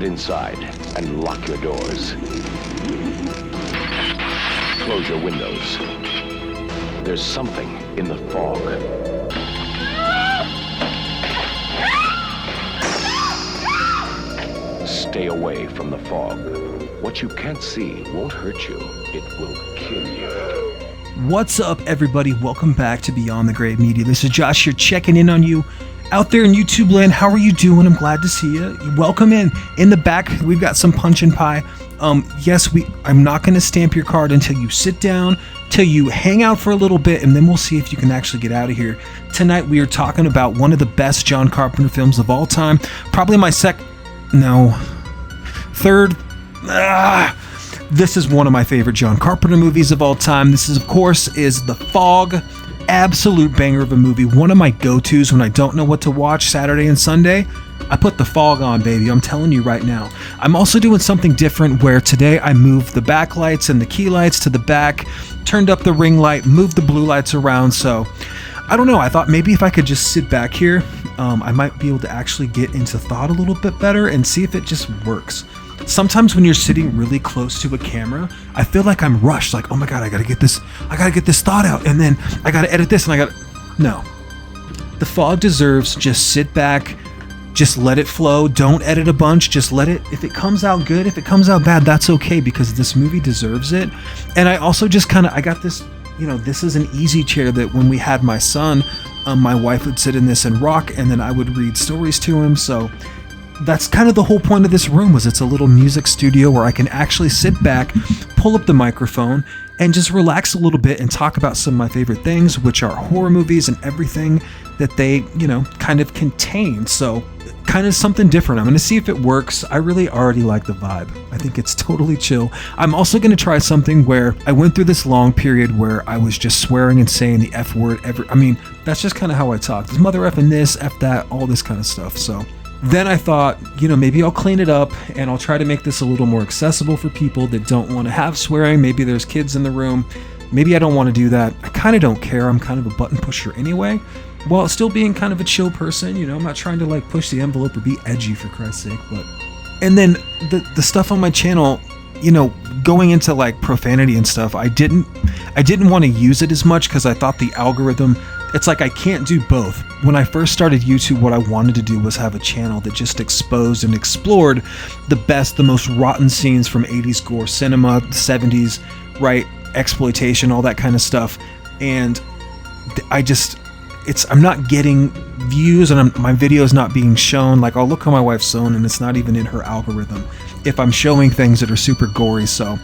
Get inside and lock your doors. Close your windows. There's something in the fog. Stay away from the fog. What you can't see won't hurt you. It will kill you. What's up, everybody? Welcome back to Beyond the Grave Media. This is Josh here checking in on you out there in YouTube land. How are you doing? I'm glad to see you. Welcome in. In the back, we've got some punch and pie. I'm not going to stamp your card until you sit down, till you hang out for a little bit, and then we'll see if you can actually get out of here. Tonight, we are talking about one of the best John Carpenter films of all time. Probably my third. This is one of my favorite John Carpenter movies of all time. This is, of course, The Fog. Absolute banger of a movie. One of my go-tos when I don't know what to watch Saturday and Sunday. I put The Fog on, baby. I'm telling you right now. I'm also doing something different where today I moved the backlights and the key lights to the back, turned up the ring light, moved the blue lights around. So I don't know. I thought maybe if I could just sit back here, I might be able to actually get into thought a little bit better and see if it just works. Sometimes when you're sitting really close to a camera, I feel like I'm rushed. Like, oh my God, I gotta get this thought out, and then I gotta edit this, and No. The Fog deserves just sit back, just let it flow. Don't edit a bunch. Just let it. If it comes out good, if it comes out bad, that's okay, because this movie deserves it. And I also just I got this, this is an easy chair that when we had my son, my wife would sit in this and rock, and then I would read stories to him. So that's kind of the whole point of this room, was it's a little music studio where I can actually sit back, pull up the microphone, and just relax a little bit and talk about some of my favorite things, which are horror movies and everything that they, kind of contain. So kind of something different. I'm going to see if it works. I really already like the vibe. I think it's totally chill. I'm also going to try something where I went through this long period where I was just swearing and saying the F word. That's just kind of how I talk. There's mother effing this, F that, all this kind of stuff. So then I thought, maybe I'll clean it up and I'll try to make this a little more accessible for people that don't want to have swearing. Maybe there's kids in the room. Maybe I don't want to do that. I kind of don't care. I'm kind of a button pusher anyway, while still being kind of a chill person. I'm not trying to push the envelope or be edgy, for Christ's sake. And then the stuff on my channel, going into profanity and stuff, I didn't want to use it as much because I thought the algorithm, it's I can't do both. When I first started YouTube, what I wanted to do was have a channel that just exposed and explored the most rotten scenes from 80s gore cinema, the 70s, right, exploitation, all that kind of stuff. And I'm not getting views, and my video is not being shown. I'll look on my wife's phone and it's not even in her algorithm if I'm showing things that are super gory. So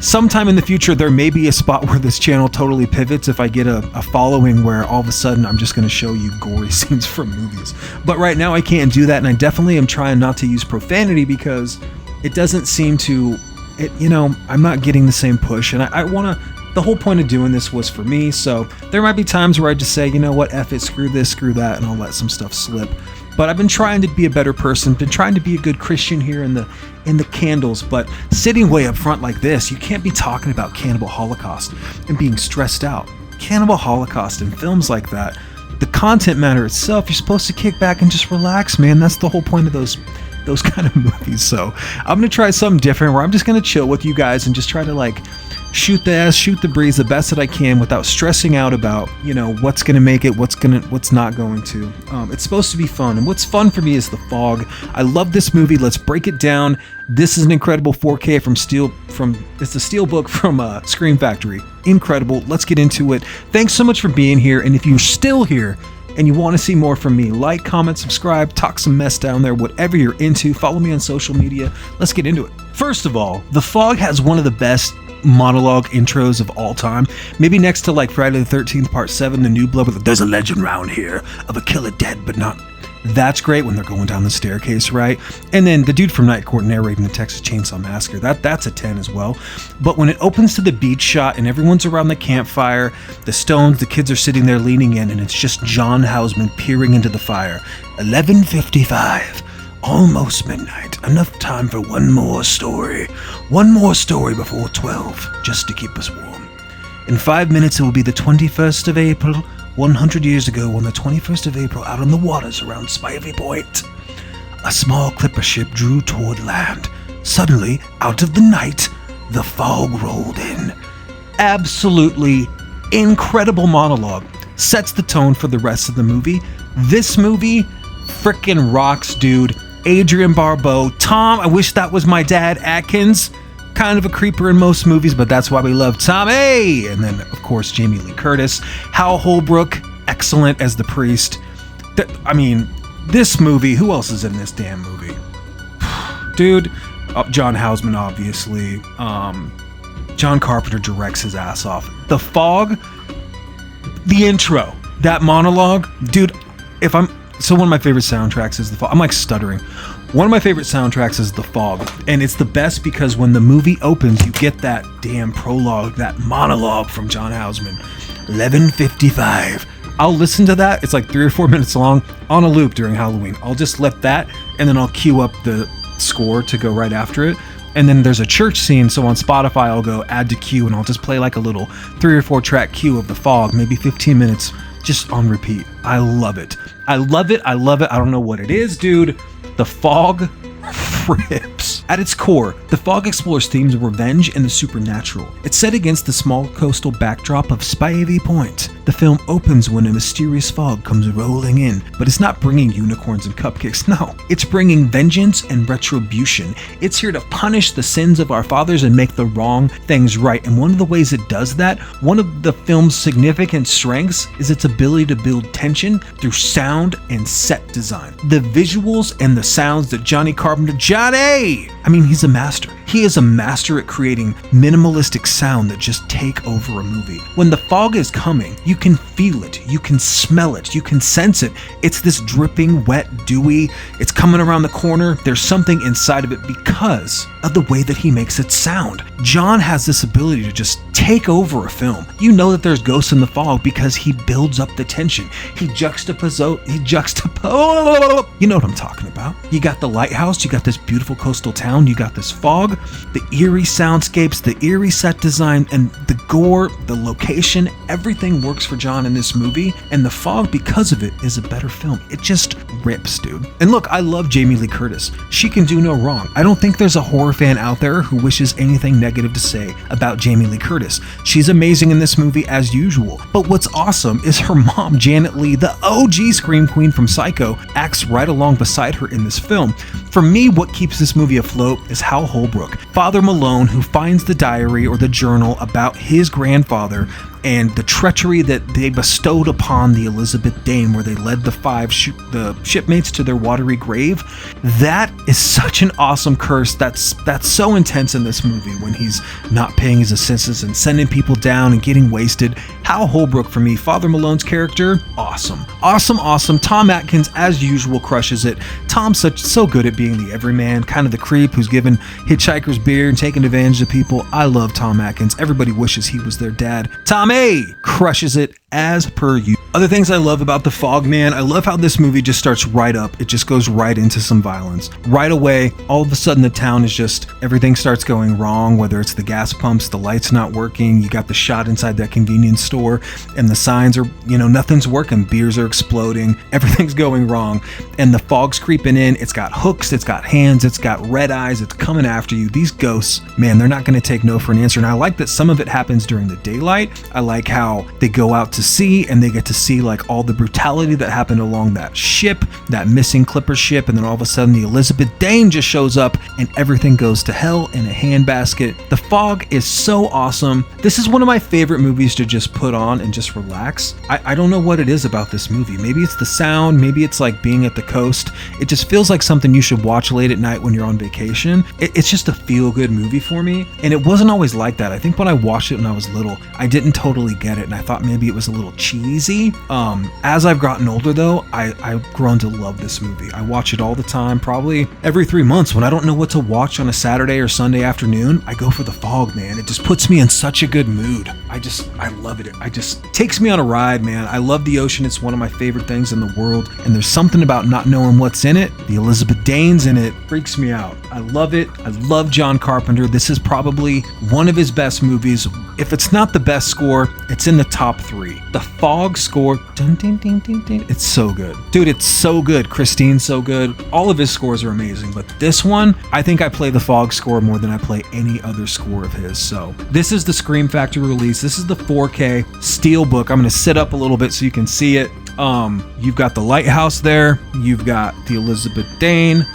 sometime in the future, there may be a spot where this channel totally pivots if I get a following where all of a sudden I'm just going to show you gory scenes from movies. But right now I can't do that, and I definitely am trying not to use profanity because it doesn't seem to, I'm not getting the same push, and I want to. The whole point of doing this was for me, so there might be times where I just say, you know what, F it, screw this, screw that, and I'll let some stuff slip. But I've been trying to be a better person, been trying to be a good Christian here in the candles, but sitting way up front like this, you can't be talking about Cannibal Holocaust and being stressed out. Cannibal Holocaust and films like that, the content matter itself, you're supposed to kick back and just relax, man. That's the whole point of those kind of movies. So I'm going to try something different where I'm just going to chill with you guys and just try to shoot the breeze the best that I can without stressing out about, what's going to make it, what's not going to. It's supposed to be fun. And what's fun for me is The Fog. I love this movie. Let's break it down. This is an incredible 4K it's the Steelbook from Scream Factory. Incredible. Let's get into it. Thanks so much for being here. And if you're still here and you want to see more from me, like, comment, subscribe, talk some mess down there, whatever you're into. Follow me on social media. Let's get into it. First of all, The Fog has one of the best monologue intros of all time. Maybe next to Friday the 13th Part 7, The New Blood, with there's a legend round here of a killer dead but not. That's great when they're going down the staircase, right? And then the dude from Night Court narrating the Texas Chainsaw Massacre, that's a 10 as well. But when it opens to the beach shot and everyone's around the campfire, the stones, the kids are sitting there leaning in, and it's just John Houseman peering into the fire. 11:55. Almost midnight. Enough time for one more story. One more story before 12, just to keep us warm. In 5 minutes, it will be the 21st of April, 100 years ago, on the 21st of April, out on the waters around Spivey Point. a small clipper ship drew toward land. Suddenly, out of the night, the fog rolled in. Absolutely incredible monologue. Sets the tone for the rest of the movie. This movie frickin' rocks, dude. Adrian Barbeau. Tom, I wish that was my dad, Atkins. Kind of a creeper in most movies, but that's why we love Tom. Hey! And then, of course, Jamie Lee Curtis. Hal Holbrook, excellent as the priest. This movie, who else is in this damn movie? Dude, John Houseman, obviously. John Carpenter directs his ass off. The Fog, the intro, that monologue, dude, one of my favorite soundtracks is The Fog. I'm like stuttering. One of my favorite soundtracks is The Fog, and it's the best because when the movie opens, you get that damn prologue, that monologue from John Houseman. 11:55. I'll listen to that. It's like 3 or 4 minutes long on a loop during Halloween. I'll just let that, and then I'll queue up the score to go right after it. And then there's a church scene, so on Spotify I'll go add to queue, and I'll just play like a little 3 or 4 track queue of The Fog, maybe 15 minutes, just on repeat. I love it. I love it. I love it. I don't know what it is, dude. The Fog rips. At its core, The Fog explores themes of revenge and the supernatural. It's set against the small coastal backdrop of Spivey Point. The film opens when a mysterious fog comes rolling in, but it's not bringing unicorns and cupcakes, no. It's bringing vengeance and retribution. It's here to punish the sins of our fathers and make the wrong things right. And one of the ways it does that, one of the film's significant strengths, is its ability to build tension through sound and set design. The visuals and the sounds that Johnny Carpenter, he's a master. He is a master at creating minimalistic sound that just take over a movie. When the fog is coming, you can feel it, you can smell it, you can sense it. It's this dripping, wet, dewy, it's coming around the corner. There's something inside of it because of the way that he makes it sound. John has this ability to just take over a film. You know that there's ghosts in the fog because he builds up the tension. He juxtapose. You know what I'm talking about. You got the lighthouse, you got this beautiful coastal town, you got this fog, the eerie soundscapes, the eerie set design, and the gore, the location, everything works for John in this movie, and The Fog, because of it, is a better film. It just rips, dude. And look, I love Jamie Lee Curtis. She can do no wrong. I don't think there's a horror fan out there who wishes anything negative to say about Jamie Lee Curtis. She's amazing in this movie as usual. But what's awesome is her mom, Janet Leigh, the OG Scream Queen from Psycho, acts right along beside her in this film. For me, what keeps this movie afloat is Hal Holbrook, Father Malone, who finds the diary or the journal about his grandfather and the treachery that they bestowed upon the Elizabeth Dane, where they led the the shipmates to their watery grave. That is such an awesome curse. That's so intense in this movie when he's not paying his assessments and sending people down and getting wasted. Hal Holbrook, for me, Father Malone's character, awesome. Awesome. Tom Atkins, as usual, crushes it. Tom's so good at being the everyman, kind of the creep who's giving hitchhikers beer and taking advantage of people. I love Tom Atkins. Everybody wishes he was their dad. Tom A crushes it as per you. Other things I love about The Fog, man, I love how this movie just starts right up. It just goes right into some violence. Right away, all of a sudden the town is just, everything starts going wrong, whether it's the gas pumps, the lights not working, you got the shot inside that convenience store, and the signs are, nothing's working, beers are exploding, everything's going wrong, and the fog's creeping in, it's got hooks, it's got hands, it's got red eyes, it's coming after you. These ghosts, man, they're not going to take no for an answer, and I like that some of it happens during the daylight. I like how they go out to sea, and they get to see like all the brutality that happened along that ship, that missing clipper ship, and then all of a sudden the Elizabeth Dane just shows up and everything goes to hell in a handbasket. The Fog is so awesome. This is one of my favorite movies to just put on and just relax. I don't know what it is about this movie. Maybe it's the sound, maybe it's like being at the coast. It just feels like something you should watch late at night when you're on vacation. It's just a feel-good movie for me, and it wasn't always like that. I think when I watched it when I was little, I didn't totally get it, and I thought maybe it was a little cheesy. As I've gotten older though, I've grown to love this movie. I watch it all the time, probably every 3 months. When I don't know what to watch on a Saturday or Sunday afternoon, I go for The Fog, man. It just puts me in such a good mood. I love it. It just takes me on a ride, man. I love the ocean. It's one of my favorite things in the world, and there's something about not knowing what's in it. The Elizabeth Dane's in it freaks me out. I love it. I love John Carpenter. This is probably one of his best movies, if it's not the best score, it's in the top 3. The Fog score, dun, dun, dun, dun, dun, it's so good. Dude, it's so good. Christine's so good. All of his scores are amazing, but this one, I think I play the Fog score more than I play any other score of his. So this is the Scream Factory release. This is the 4K Steelbook. I'm going to sit up a little bit so you can see it. You've got the lighthouse there. You've got the Elizabeth Dane.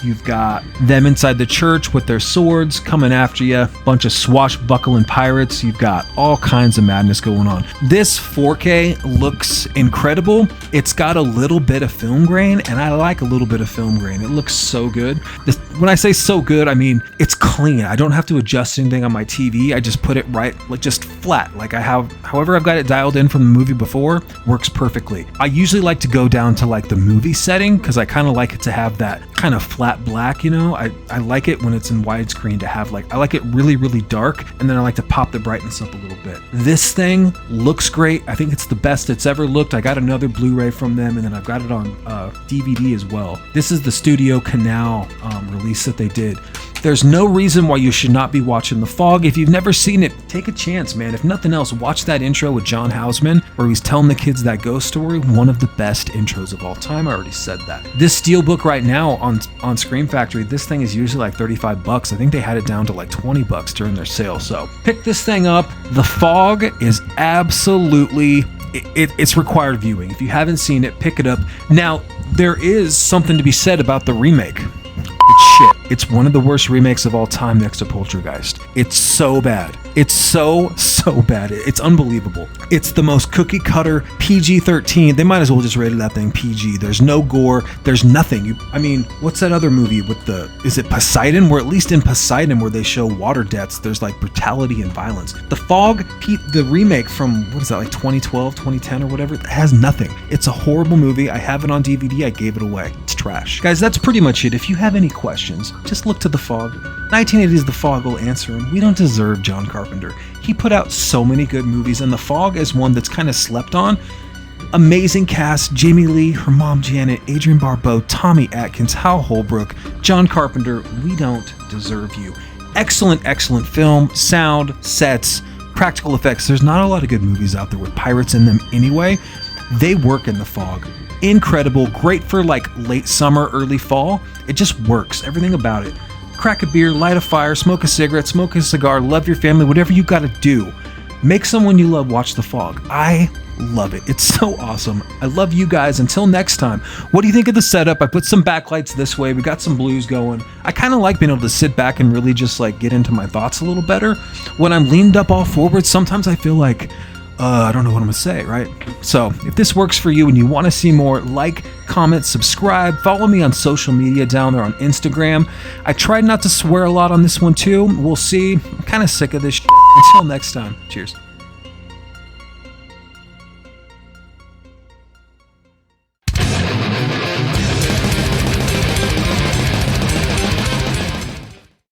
You've got them inside the church with their swords coming after you. Bunch of swashbuckling pirates. You've got all kinds of madness going on. This 4K looks incredible. It's got a little bit of film grain, and I like a little bit of film grain. It looks so good. When I say so good, I mean it's clean. I don't have to adjust anything on my TV. I just put it right, like just flat. Like I have, however I've got it dialed in from the movie before, works perfectly. I usually like to go down to like the movie setting because I kind of like it to have that kind of flat black, you know. I like it when it's in widescreen to have like, I like it really, really dark, and then I like to pop the brightness up a little bit. This thing looks great. I think it's the best it's ever looked. I got another Blu-ray from them, and then I've got it on DVD as well. This is the Studio Canal release that they did. There's no reason why you should not be watching The Fog. If you've never seen it, take a chance, man. If nothing else, watch that intro with John Houseman where he's telling the kids that ghost story. One of the best intros of all time. I already said that. This Steelbook right now on Scream Factory, this thing is usually like $35. I think they had it down to like $20 during their sale. So pick this thing up. The Fog is absolutely... It's required viewing. If you haven't seen it, pick it up. Now, there is something to be said about the remake. It's shit. It's one of the worst remakes of all time next to Poltergeist. It's so bad. It's so bad. It's unbelievable. It's the most cookie cutter PG-13. They might as well just rated that thing PG. There's no gore. There's nothing. I mean, what's that other movie with is it Poseidon? Where at least in Poseidon where they show water deaths, there's like brutality and violence. The Fog, the remake from, what is that, like 2012, 2010 or whatever, it has nothing. It's a horrible movie. I have it on DVD. I gave it away. It's trash. Guys, that's pretty much it. If you have any questions, just look to The Fog. 1980's The Fog will answer them. We don't deserve John Carpenter. He put out so many good movies, and The Fog is one that's kind of slept on. Amazing cast: Jamie Lee, her mom Janet, Adrienne Barbeau, Tommy Atkins, Hal Holbrook, John Carpenter. We don't deserve you. Excellent film, sound, sets, practical effects. There's not a lot of good movies out there with pirates in them anyway. They work in The Fog. Incredible, great for like late summer, early fall. It just works, everything about it. Crack a beer, light a fire, smoke a cigarette, smoke a cigar, love your family, whatever you gotta do. Make someone you love watch The Fog. I love it. It's so awesome. I love you guys. Until next time, what do you think of the setup? I put some backlights this way. We got some blues going. I kind of like being able to sit back and really just like get into my thoughts a little better. When I'm leaned up all forward, sometimes I feel like, I don't know what I'm gonna say, right? So if this works for you and you want to see more, like, comment, subscribe, follow me on social media down there on Instagram. I tried not to swear a lot on this one too. We'll see. I'm kind of sick of this shit. Until next time, cheers.